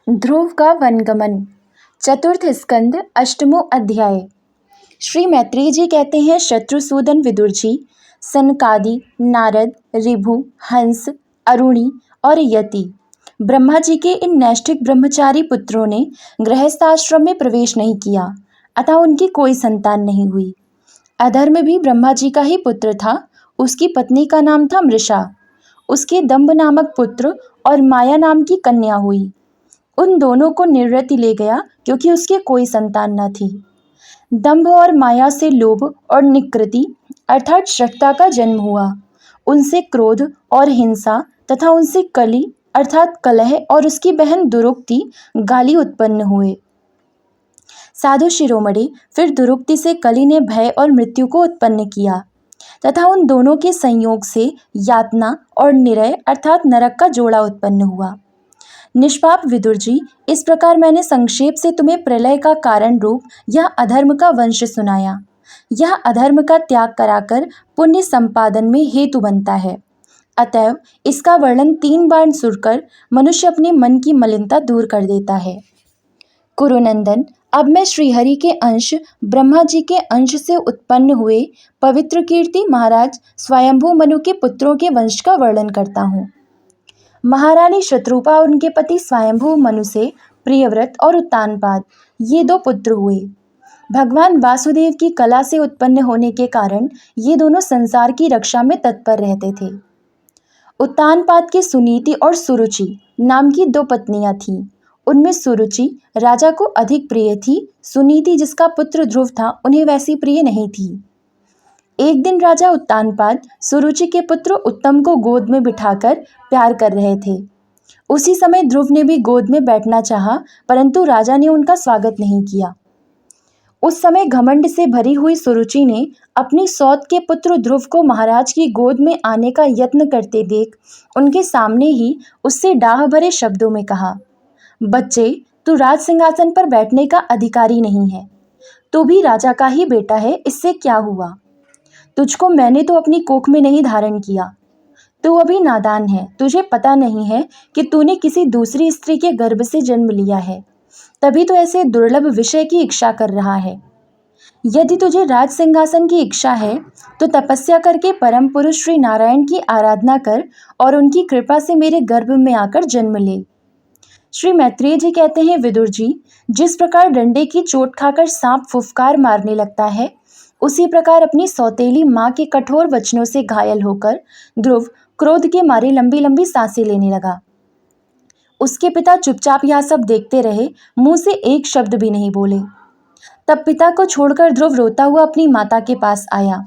ध्रुव का वनगमन। चतुर्थ स्कंद अष्टमो अध्याय। श्री मैत्रेय जी कहते हैं, शत्रुसूदन विदुर जी, सनकादि, नारद, ऋभु, हंस, अरुणि और यति ब्रह्मा जी के इन नैष्ठिक ब्रह्मचारी पुत्रों ने गृहस्थाश्रम में प्रवेश नहीं किया, अतः उनकी कोई संतान नहीं हुई। अधर्म भी ब्रह्मा जी का ही पुत्र था। उसकी पत्नी का नाम था मृषा। उसके दंभ नामक पुत्र और माया नाम की कन्या हुई। उन दोनों को निवृत्ति ले गया, क्योंकि उसके कोई संतान न थी। दंभ और माया से लोभ और निकृति अर्थात श्रद्धता का जन्म हुआ। उनसे क्रोध और हिंसा तथा उनसे कली अर्थात कलह और उसकी बहन दुरुक्ति गाली उत्पन्न हुए। साधु शिरोमणि, फिर दुरुक्ति से कली ने भय और मृत्यु को उत्पन्न किया तथा उन दोनों के संयोग से यातना और निरय अर्थात नरक का जोड़ा उत्पन्न हुआ। निष्पाप विदुर जी, इस प्रकार मैंने संक्षेप से तुम्हें प्रलय का कारण रूप यह अधर्म का वंश सुनाया। यह अधर्म का त्याग कराकर पुण्य संपादन में हेतु बनता है। अतएव इसका वर्णन 3 बार सुनकर मनुष्य अपने मन की मलिनता दूर कर देता है। कुरुनंदन, अब मैं श्रीहरि के अंश ब्रह्मा जी के अंश से उत्पन्न हुए पवित्र कीर्ति महाराज स्वयंभू मनु के पुत्रों के वंश का वर्णन करता हूँ। महारानी शत्रुपा और उनके पति स्वयंभू मनु से प्रियव्रत और उत्तानपाद ये 2 पुत्र हुए। भगवान वासुदेव की कला से उत्पन्न होने के कारण ये दोनों संसार की रक्षा में तत्पर रहते थे। उत्तानपाद की सुनीति और सुरुचि नाम की 2 पत्नियां थीं। उनमें सुरुचि राजा को अधिक प्रिय थी। सुनीति, जिसका पुत्र ध्रुव था, उन्हें वैसी प्रिय नहीं थी। एक दिन राजा उत्तानपाद सुरुचि के पुत्र उत्तम को गोद में बिठाकर प्यार कर रहे थे। उसी समय ध्रुव ने भी गोद में बैठना चाहा, परंतु राजा ने उनका स्वागत नहीं किया। उस समय घमंड से भरी हुई सुरुचि ने अपनी सौत के पुत्र ध्रुव को महाराज की गोद में आने का यत्न करते देख उनके सामने ही उससे डाह भरे शब्दों में कहा, बच्चे, तू राज सिंहासन पर बैठने का अधिकारी नहीं है। तू भी राजा का ही बेटा है, इससे क्या हुआ? तुझको मैंने तो अपनी कोख में नहीं धारण किया। तू अभी नादान है। तुझे पता नहीं है कि तूने किसी दूसरी स्त्री के गर्भ से जन्म लिया है, तभी तो ऐसे दुर्लभ विषय की इच्छा कर रहा है। यदि तुझे राज सिंहासन की इच्छा है तो तपस्या करके परम पुरुष श्री नारायण की आराधना कर और उनकी कृपा से मेरे गर्भ में आकर जन्म ले। श्री मैत्रेय जी कहते हैं, विदुर जी, जिस प्रकार डंडे की चोट खाकर सांप फुफकार मारने लगता है, उसी प्रकार अपनी सौतेली माँ के कठोर वचनों से घायल होकर ध्रुव क्रोध के मारे लंबी लंबी सांसें लेने लगा। उसके पिता चुपचाप यह सब देखते रहे, मुंह से एक शब्द भी नहीं बोले। तब पिता को छोड़कर ध्रुव रोता हुआ अपनी माता के पास आया।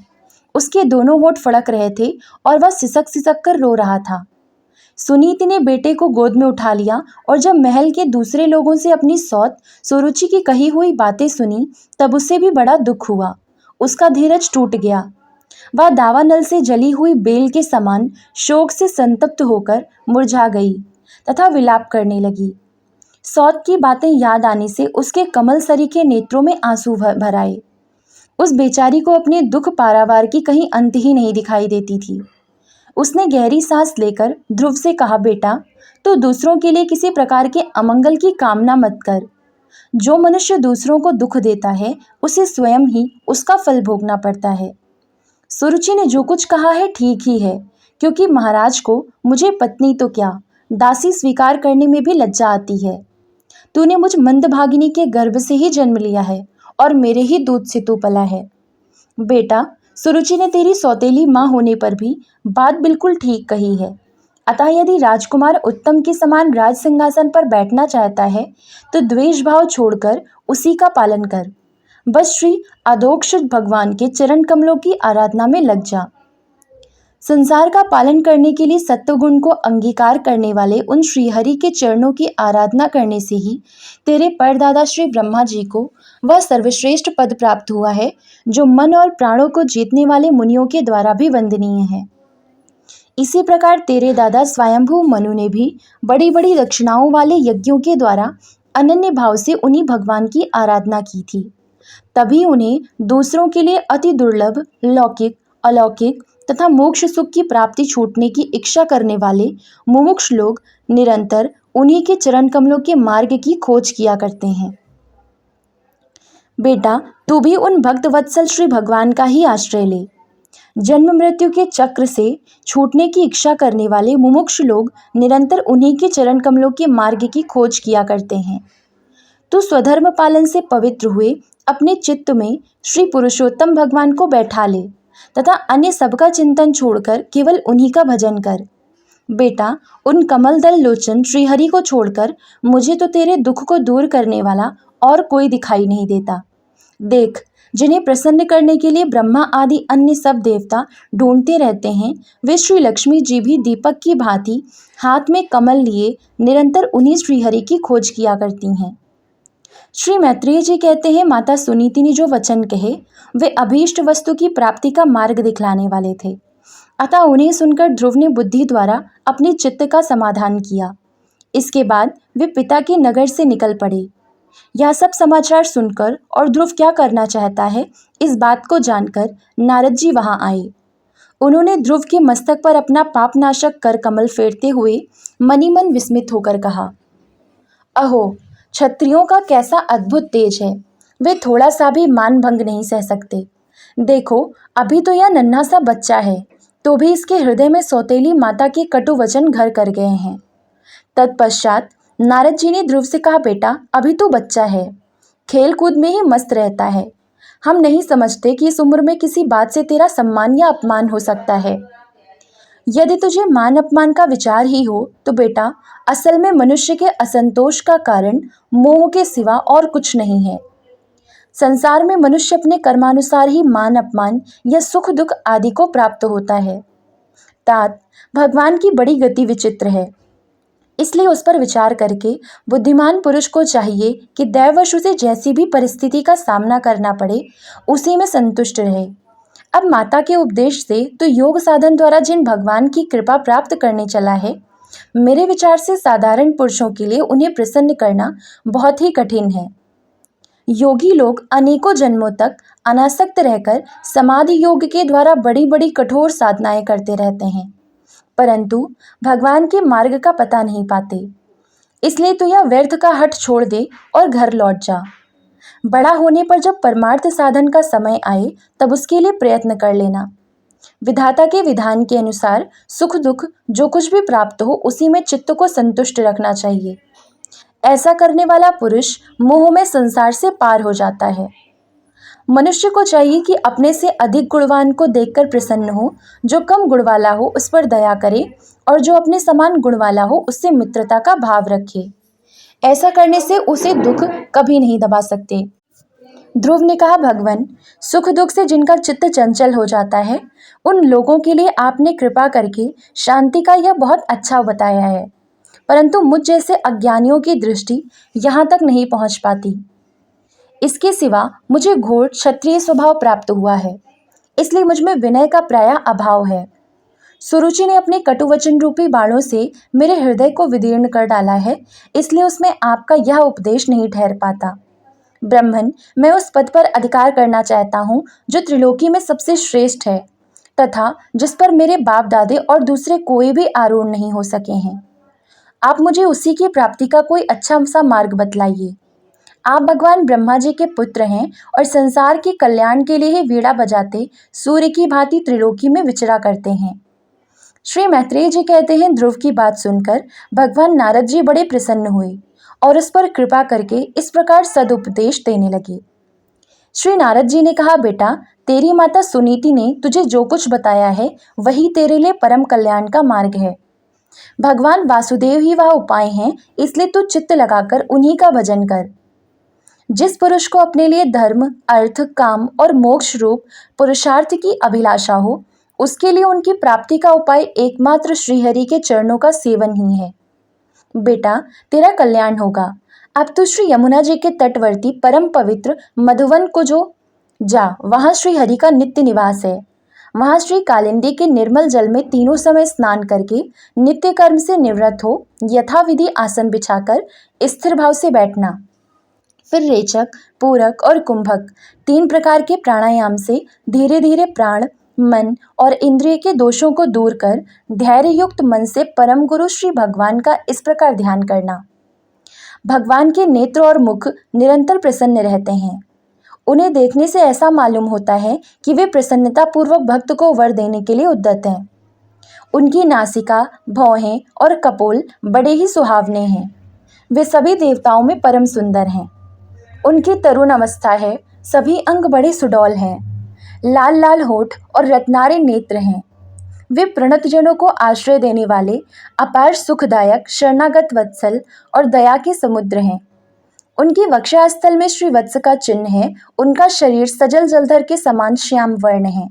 उसके दोनों होंठ फड़क रहे थे और वह सिसक सिसक कर रो रहा था। सुनीति ने बेटे को गोद में उठा लिया और जब महल के दूसरे लोगों से अपनी सौत सुरुचि की कही हुई बातें सुनी, तब उसे भी बड़ा दुख हुआ। उसका धीरज टूट गया। वह दावानल से जली हुई बेल के समान शोक से संतप्त होकर मुरझा गई तथा विलाप करने लगी। सौत की बातें याद आने से उसके कमल सरीखे नेत्रों में आंसू भर आए। उस बेचारी को अपने दुख पारावार की कहीं अंत ही नहीं दिखाई देती थी। उसने गहरी सांस लेकर ध्रुव से कहा, बेटा, तो दूसरों के लिए किसी प्रकार के अमंगल की कामना मत कर। जो मनुष्य दूसरों को दुख देता है, उसे स्वयं ही उसका फल भोगना पड़ता है। सुरुचि ने जो कुछ कहा है ठीक ही है, क्योंकि महाराज को मुझे पत्नी तो क्या, दासी स्वीकार करने में भी लज्जा आती है। तूने मुझ मंदभागिनी के गर्भ से ही जन्म लिया है और मेरे ही दूध से तू पला है। बेटा, सुरुचि ने तेरी सौतेली माँ होने पर भी बात बिल्कुल ठीक कही है। अतः यदि राजकुमार उत्तम के समान राज सिंहासन पर बैठना चाहता है तो द्वेष भाव छोड़कर उसी का पालन कर। बस श्री अधोक्षज भगवान के चरण कमलों की आराधना में लग जा। संसार का पालन करने के लिए सत्वगुण को अंगीकार करने वाले उन श्रीहरि के चरणों की आराधना करने से ही तेरे परदादा श्री ब्रह्मा जी को वह सर्वश्रेष्ठ पद प्राप्त हुआ है, जो मन और प्राणों को जीतने वाले मुनियों के द्वारा भी वंदनीय है। इसी प्रकार तेरे दादा स्वयंभू मनु ने भी बड़ी बड़ी दक्षिणाओं वाले यज्ञों के द्वारा अनन्य भाव से उन्हीं भगवान की आराधना की थी। तभी उन्हें दूसरों के लिए अति दुर्लभ लौकिक, अलौकिक तथा मोक्ष सुख की प्राप्ति छूटने की इच्छा करने वाले मुमुक्ष लोग निरंतर उन्हीं के चरण कमलों के मार्ग की खोज किया करते हैं। बेटा, तू भी उन भक्त वत्सल श्री भगवान का ही आश्रय ले। जन्म मृत्यु के चक्र से छूटने की इच्छा करने वाले मुमुक्षु लोग निरंतर उन्हीं के चरण कमलों के मार्ग की खोज किया करते हैं। तू स्वधर्म पालन से पवित्र हुए अपने चित्त में श्री पुरुषोत्तम भगवान को बैठा ले तथा अन्य सबका चिंतन छोड़कर केवल उन्हीं का भजन कर। बेटा, उन कमल दल लोचन श्रीहरि को छोड़कर मुझे तो तेरे दुख को दूर करने वाला और कोई दिखाई नहीं देता। देख, जिन्हें प्रसन्न करने के लिए ब्रह्मा आदि अन्य सब देवता ढूंढते रहते हैं, वे श्री लक्ष्मी जी भी दीपक की भांति हाथ में कमल लिए निरंतर उन्हीं श्रीहरि की खोज किया करती हैं। श्री मैत्रेय जी कहते हैं, माता सुनीति ने जो वचन कहे वे अभीष्ट वस्तु की प्राप्ति का मार्ग दिखलाने वाले थे। अतः उन्हें सुनकर ध्रुव ने बुद्धि द्वारा अपने चित्त का समाधान किया। इसके बाद वे पिता के नगर से निकल पड़े। यह सब समाचार सुनकर और ध्रुव क्या करना चाहता है इस बात को जानकर नारद जी वहां आए। उन्होंने ध्रुव के मस्तक पर अपना पापनाशक कर कमल फेरते हुए मनी मन विस्मित होकर कहा, अहो, क्षत्रियों का कैसा अद्भुत तेज है। वे थोड़ा सा भी मान भंग नहीं सह सकते। देखो, अभी तो यह नन्हा सा बच्चा है, तो भी इसके हृदय में सौतेली माता के कटु वचन घर कर गए हैं। तत्पश्चात नारद जी ने ध्रुव से कहा, बेटा, अभी तो बच्चा है, खेल कूद में ही मस्त रहता है। हम नहीं समझते कि इस उम्र में किसी बात से तेरा सम्मान या अपमान हो सकता है। यदि तुझे मान अपमान का विचार ही हो तो बेटा, असल में मनुष्य के असंतोष का कारण मोह के सिवा और कुछ नहीं है। संसार में मनुष्य अपने कर्मानुसार ही मान अपमान या सुख दुख आदि को प्राप्त होता है। तात, भगवान की बड़ी गति विचित्र है, इसलिए उस पर विचार करके बुद्धिमान पुरुष को चाहिए कि दैववश उसे जैसी भी परिस्थिति का सामना करना पड़े उसी में संतुष्ट रहे। अब माता के उपदेश से तो योग साधन द्वारा जिन भगवान की कृपा प्राप्त करने चला है, मेरे विचार से साधारण पुरुषों के लिए उन्हें प्रसन्न करना बहुत ही कठिन है। योगी लोग अनेकों जन्मों तक अनासक्त रहकर समाधि योग के द्वारा बड़ी बड़ी कठोर साधनाएं करते रहते हैं, परंतु भगवान के मार्ग का पता नहीं पाते। इसलिए तो यह व्यर्थ का हठ छोड़ दे और घर लौट जा। बड़ा होने पर जब परमार्थ साधन का समय आए तब उसके लिए प्रयत्न कर लेना। विधाता के विधान के अनुसार सुख दुख जो कुछ भी प्राप्त हो उसी में चित्त को संतुष्ट रखना चाहिए। ऐसा करने वाला पुरुष मोह में संसार से पार हो जाता है। मनुष्य को चाहिए कि अपने से अधिक गुणवान को देखकर प्रसन्न हो, जो कम गुण वाला हो उस पर दया करे और जो अपने समान गुण वाला हो उससे मित्रता का भाव रखे। ऐसा करने से उसे दुख कभी नहीं दबा सकते। ध्रुव ने कहा, भगवान, सुख दुख से जिनका चित्त चंचल हो जाता है उन लोगों के लिए आपने कृपा करके शांति का यह बहुत अच्छा बताया है, परंतु मुझ जैसे अज्ञानियों की दृष्टि यहाँ तक नहीं पहुँच पाती। इसके सिवा मुझे घोर क्षत्रिय स्वभाव प्राप्त हुआ है, इसलिए मुझ में विनय का प्रायः अभाव है। सुरुचि ने अपने कटुवचन रूपी बाणों से मेरे हृदय को विदीर्ण कर डाला है, इसलिए उसमें आपका यह उपदेश नहीं ठहर पाता। ब्रह्मन, मैं उस पद पर अधिकार करना चाहता हूँ जो त्रिलोकी में सबसे श्रेष्ठ है तथा जिस पर मेरे बाप दादे और दूसरे कोई भी आरूढ़ नहीं हो सके हैं। आप मुझे उसी की प्राप्ति का कोई अच्छा सा मार्ग बतलाइए। आप भगवान ब्रह्मा जी के पुत्र हैं और संसार के कल्याण के लिए ही वीणा बजाते सूर्य की भांति त्रिलोकी में विचरा करते हैं। श्री मैत्रेय जी कहते हैं, ध्रुव की बात सुनकर भगवान नारद जी बड़े प्रसन्न हुए और उस पर कृपा करके इस प्रकार सदुपदेश देने लगे। श्री नारद जी ने कहा, बेटा, तेरी माता सुनीति ने तुझे जो कुछ बताया है वही तेरे लिए परम कल्याण का मार्ग है। भगवान वासुदेव ही वह उपाय हैं, इसलिए तू चित्त लगाकर उन्हीं का भजन कर। जिस पुरुष को अपने लिए धर्म, अर्थ, काम और मोक्ष रूप पुरुषार्थ की अभिलाषा हो उसके लिए उनकी प्राप्ति का उपाय एकमात्र श्रीहरि के चरणों का सेवन ही है। बेटा, तेरा कल्याण होगा। अब तू श्री यमुना जी के तटवर्ती परम पवित्र मधुवन को जो जा, वहां श्री हरि का नित्य निवास है। वहां श्री कालिंदी के निर्मल जल में तीनों समय स्नान करके नित्य कर्म से निवृत्त हो यथाविधि आसन बिछाकर स्थिर भाव से बैठना। फिर रेचक, पूरक और कुंभक 3 प्रकार के प्राणायाम से धीरे धीरे प्राण मन और इंद्रिय के दोषों को दूर कर धैर्य युक्त मन से परम गुरु श्री भगवान का इस प्रकार ध्यान करना। भगवान के नेत्र और मुख निरंतर प्रसन्न रहते हैं। उन्हें देखने से ऐसा मालूम होता है कि वे प्रसन्नता पूर्वक भक्त को वर देने के लिए उद्यत हैं। उनकी नासिका, भौहें और कपोल बड़े ही सुहावने हैं। वे सभी देवताओं में परम सुंदर हैं। उनकी तरुण अवस्था है, सभी अंग बड़े सुडौल हैं। लाल लाल होठ और रत्नारे नेत्र हैं। वे प्रणत जनों को आश्रय देने वाले अपार सुखदायक शरणागत वत्सल और दया के समुद्र हैं। उनकी वक्षस्थल में श्री वत्स का चिन्ह है। उनका शरीर सजल जलधर के समान श्याम वर्ण है।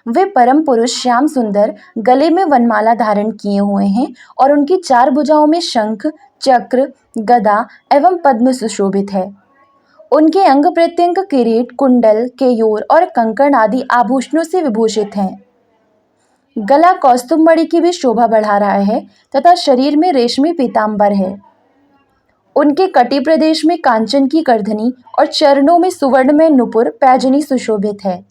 वे परम पुरुष श्याम सुंदर गले में वनमाला धारण किए हुए हैं और उनकी चार भुजाओं में शंख, चक्र, गदा एवं पद्म सुशोभित है। उनके अंग प्रत्यंग किरीट, कुंडल, केयूर और कंकण आदि आभूषणों से विभूषित हैं। गला कौस्तुभ मणि की भी शोभा बढ़ा रहा है तथा शरीर में रेशमी पीतांबर है। उनके कटी प्रदेश में कांचन की करधनी और चरणों में सुवर्ण में नुपुर पैजनी सुशोभित है।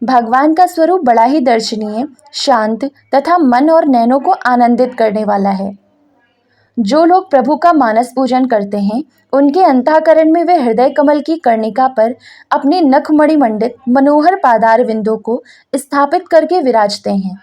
भगवान का स्वरूप बड़ा ही दर्शनीय, शांत तथा मन और नैनों को आनंदित करने वाला है। जो लोग प्रभु का मानस पूजन करते हैं, उनके अंतःकरण में वे हृदय कमल की कर्णिका पर अपने नखमणि मंडित मनोहर पादार विंदों को स्थापित करके विराजते हैं।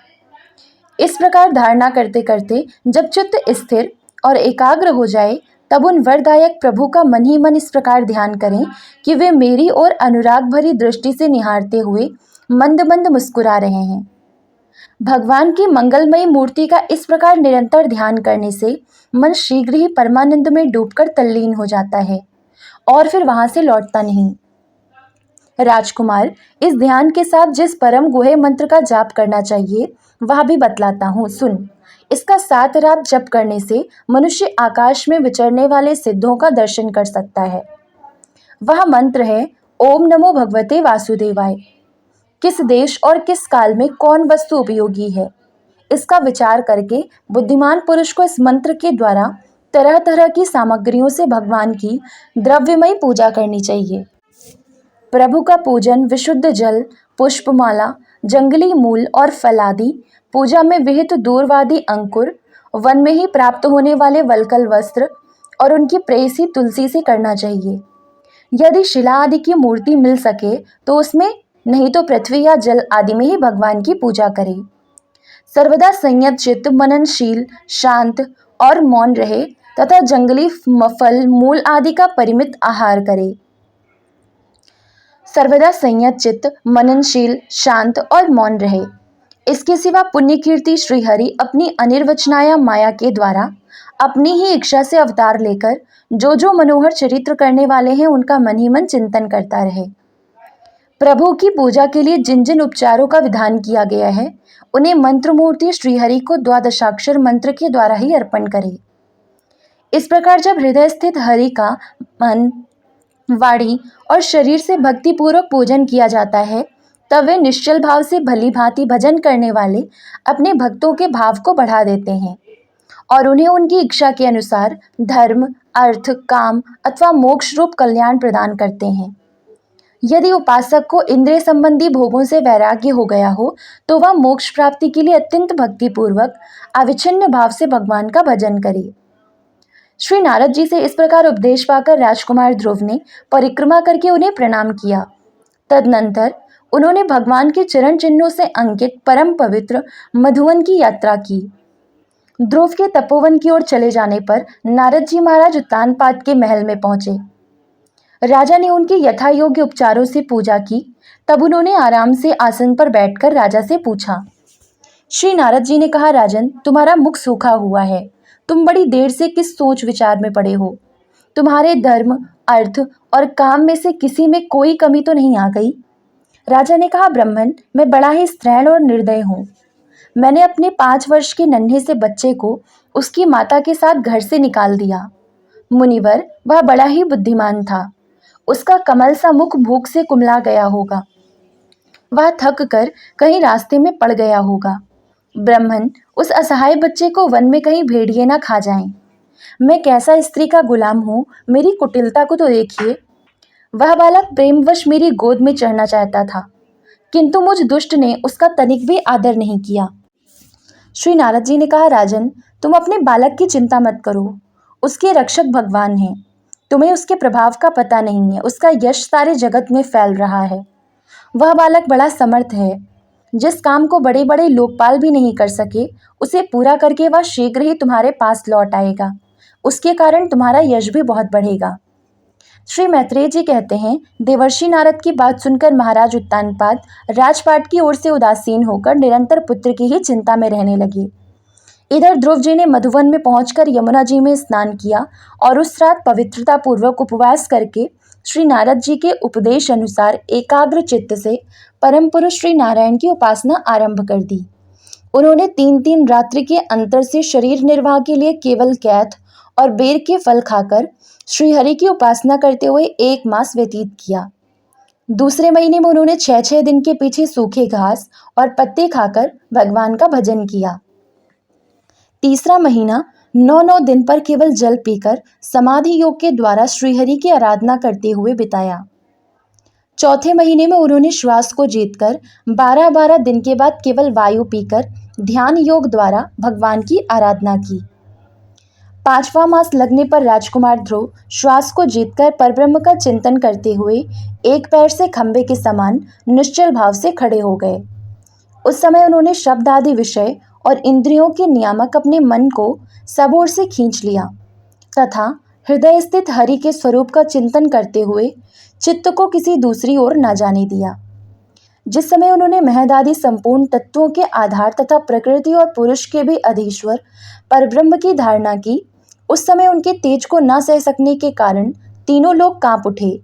इस प्रकार धारणा करते करते जब चित्त स्थिर और एकाग्र हो जाए, तब उन वरदायक प्रभु का मन ही मन इस प्रकार ध्यान करें कि वे मेरी ओर अनुराग भरी दृष्टि से निहारते हुए मंद मंद मुस्कुरा रहे हैं। भगवान की मंगलमयी मूर्ति का इस प्रकार निरंतर ध्यान करने से मन शीघ्र ही परमानंद में डूबकर तल्लीन हो जाता है और फिर वहां से लौटता नहीं। राजकुमार, इस ध्यान के साथ जिस परम गुह्य मंत्र का जाप करना चाहिए वह भी बतलाता हूँ, सुन। इसका 7 रात जप करने से मनुष्य आकाश में विचरने वाले सिद्धों का दर्शन कर सकता है। वह मंत्र है ओम नमो भगवते वासुदेवाय। किस देश और किस काल में कौन वस्तु उपयोगी है, इसका विचार करके बुद्धिमान पुरुष को इस मंत्र के द्वारा तरह तरह की सामग्रियों से भगवान की द्रव्यमयी पूजा करनी चाहिए। प्रभु का पूजन विशुद्ध जल, पुष्पमाला, जंगली मूल और फल आदि, पूजा में विहित दूरवादी अंकुर, वन में ही प्राप्त होने वाले वलकल वस्त्र और उनकी प्रेयसी तुलसी से करना चाहिए। यदि शिला आदि की मूर्ति मिल सके तो उसमें, नहीं तो पृथ्वी या जल आदि में ही भगवान की पूजा करें। सर्वदा संयत चित्त, मननशील, शांत और मौन रहे तथा जंगली फल, मूल आदि का परिमित आहार करे। सर्वदा संयत चित्त, मननशील, शांत और मौन रहे। इसके सिवा पुण्य कीर्ति श्रीहरि अपनी अनिर्वचनाया माया के द्वारा अपनी ही इच्छा से अवतार लेकर जो जो मनोहर चरित्र करने वाले हैं उनका मन ही मन चिंतन करता रहे। प्रभु की पूजा के लिए जिन जिन उपचारों का विधान किया गया है, उन्हें मंत्र मूर्ति श्रीहरि को द्वादशाक्षर मंत्र के द्वारा ही अर्पण करें। इस प्रकार जब हृदय स्थित हरि का मन, वाणी और शरीर से भक्ति पूर्वक पूजन किया जाता है, तब वे निश्चल भाव से भली भांति भजन करने वाले अपने भक्तों के भाव को बढ़ा देते हैं और उन्हें उनकी इच्छा के अनुसार धर्म, अर्थ, काम अथवा मोक्ष रूप कल्याण प्रदान करते हैं। यदि उपासक को इंद्रिय संबंधी भोगों से वैराग्य हो गया हो, तो वह मोक्ष प्राप्ति के लिए अत्यंत भक्ति पूर्वक अविच्छिन्न भाव से भगवान का भजन करे। श्री नारद जी से इस प्रकार उपदेश पाकर राजकुमार ध्रुव ने परिक्रमा करके उन्हें प्रणाम किया। तदनंतर उन्होंने भगवान के चरण चिन्हों से अंकित परम पवित्र मधुवन की यात्रा की। ध्रुव के तपोवन की ओर चले जाने पर नारद जी महाराज उत्तानपाद के महल में पहुंचे। राजा ने उनके यथा योग्य उपचारों से पूजा की। तब उन्होंने आराम से आसन पर बैठकर राजा से पूछा। श्री नारद जी ने कहा, राजन, तुम्हारा मुख सूखा हुआ है। तुम बड़ी देर से किस सोच विचार में पड़े हो? तुम्हारे धर्म, अर्थ और काम में से किसी में कोई कमी तो नहीं आ गई? राजा ने कहा, ब्राह्मण, मैं बड़ा ही स्त्रैण और निर्दय हूँ। मैंने अपने 5 वर्ष के नन्हे से बच्चे को उसकी माता के साथ घर से निकाल दिया। मुनिवर, वह बड़ा ही बुद्धिमान था। उसका कमल सा मुख भूख से कुमला गया होगा। वह थक कर कहीं रास्ते में पड़ गया होगा। ब्राह्मण, उस असहाय बच्चे को वन में कहीं भेड़िए ना खा जाएं। मैं कैसा स्त्री का गुलाम हूँ, मेरी कुटिलता को तो देखिए। वह बालक प्रेमवश मेरी गोद में चढ़ना चाहता था, किंतु मुझ दुष्ट ने उसका तनिक भी आदर नहीं किया। श्री नारद जी ने कहा, राजन, तुम अपने बालक की चिंता मत करो, उसके रक्षक भगवान हैं। तुम्हें उसके प्रभाव का पता नहीं है, उसका यश सारे जगत में फैल रहा है। वह बालक बड़ा समर्थ है, जिस काम को बड़े बड़े लोकपाल भी नहीं कर सके, उसे पूरा करके वह शीघ्र ही तुम्हारे पास लौट आएगा। उसके कारण तुम्हारा यश भी बहुत बढ़ेगा। श्री मैत्रेय जी कहते हैं, देवर्षि नारद की बात सुनकर महाराज उत्तानपाद राजपाट की ओर से उदासीन होकर निरंतर पुत्र की ही चिंता में रहने लगे। इधर ध्रुव जी ने मधुवन में पहुंचकर यमुना जी में स्नान किया और उस रात पवित्रता पूर्वक उपवास करके श्री नारद जी के उपदेश अनुसार एकाग्र चित्त से परम पुरुष श्री नारायण की उपासना आरंभ कर दी। उन्होंने 3-3 रात्रि के अंतर से शरीर निर्वाह के लिए केवल कैथ और बेर के फल खाकर श्रीहरि की उपासना करते हुए 1 मास व्यतीत किया। दूसरे महीने में उन्होंने 6-6 दिन के पीछे सूखे घास और पत्ते खाकर भगवान का भजन किया। तीसरा महीना 9-9 दिन पर केवल जल पीकर समाधि योग के द्वारा श्रीहरि की आराधना करते हुए बिताया। चौथे महीने में उन्होंने श्वास को जीतकर 12-12 दिन के बाद केवल वायु पीकर ध्यान योग द्वारा भगवान की आराधना की। 5वां मास लगने पर राजकुमार ध्रुव श्वास को जीतकर परब्रह्म का चिंतन करते हुए एक पैर से खंबे के समान निश्चल भाव से खड़े हो गए। उस समय उन्होंने शब्द आदि विषय और इंद्रियों के नियामक अपने मन को सब ओर से खींच लिया तथा हृदय स्थित हरि के स्वरूप का चिंतन करते हुए चित्त को किसी दूसरी ओर न जाने दिया। जिस समय उन्होंने महद आदि संपूर्ण तत्वों के आधार तथा प्रकृति और पुरुष के भी अधीश्वर परब्रह्म की धारणा की, उस समय उनके तेज को न सह सकने के कारण तीनों लोग कांप उठे।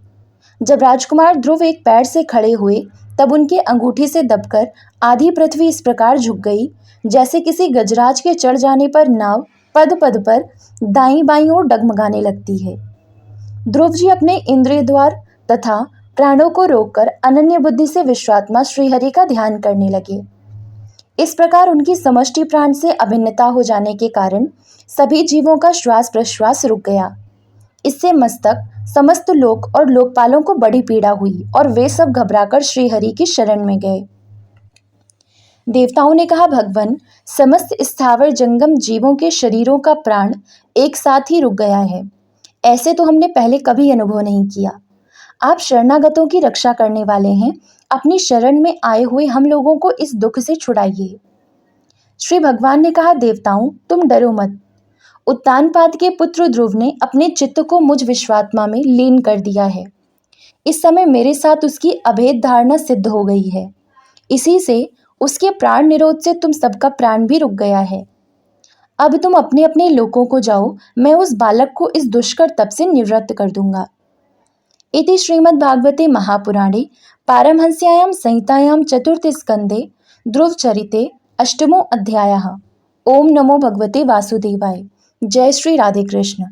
जब राजकुमार ध्रुव एक पैर से खड़े हुए तब उनके अंगूठी से दबकर आधी पृथ्वी इस प्रकार झुक गई जैसे किसी गजराज के चढ़ जाने पर नाव पद पद पर दाईं बाईं ओर डगमगाने लगती है। ध्रुव जी अपने इंद्रिय द्वार तथा प्राणों को रोककर अनन्य बुद्धि से विश्वात्मा श्रीहरि का ध्यान करने लगे। इस प्रकार उनकी समष्टि प्राण से अभिन्नता हो जाने के कारण सभी जीवों का श्वास प्रश्वास रुक गया। इससे मस्तक समस्त लोक और लोकपालों को बड़ी पीड़ा हुई और वे सब घबराकर श्रीहरि की शरण में गए। देवताओं ने कहा, भगवन, समस्त स्थावर जंगम जीवों के शरीरों का प्राण एक साथ ही रुक गया है। ऐसे तो हमने पहले कभी अनुभव नहीं किया। आप शरणागतों की रक्षा करने वाले हैं, अपनी शरण में आए हुए हम लोगों को इस दुख से छुड़ाइए। श्री भगवान ने कहा, देवताओं, तुम डरो मत। उत्तानपाद के पुत्र ध्रुव ने अपने चित्त को मुझ विश्वात्मा में लीन कर दिया है। इस समय मेरे साथ उसकी अभेद धारणा सिद्ध हो गई है। इसी से उसके प्राण निरोध से तुम सबका प्राण भी रुक गया है। अब तुम अपने अपने लोकों को जाओ, मैं उस बालक को इस दुष्कर तप से निवृत्त कर दूंगा। इति श्रीमद्भागवते महापुराणे पारमहंस्यायां संहितायां चतुर्थ स्कंदे ध्रुवचरिते अष्टमो अध्यायः। ओम नमो भगवते वासुदेवाय। जय श्री राधे कृष्ण।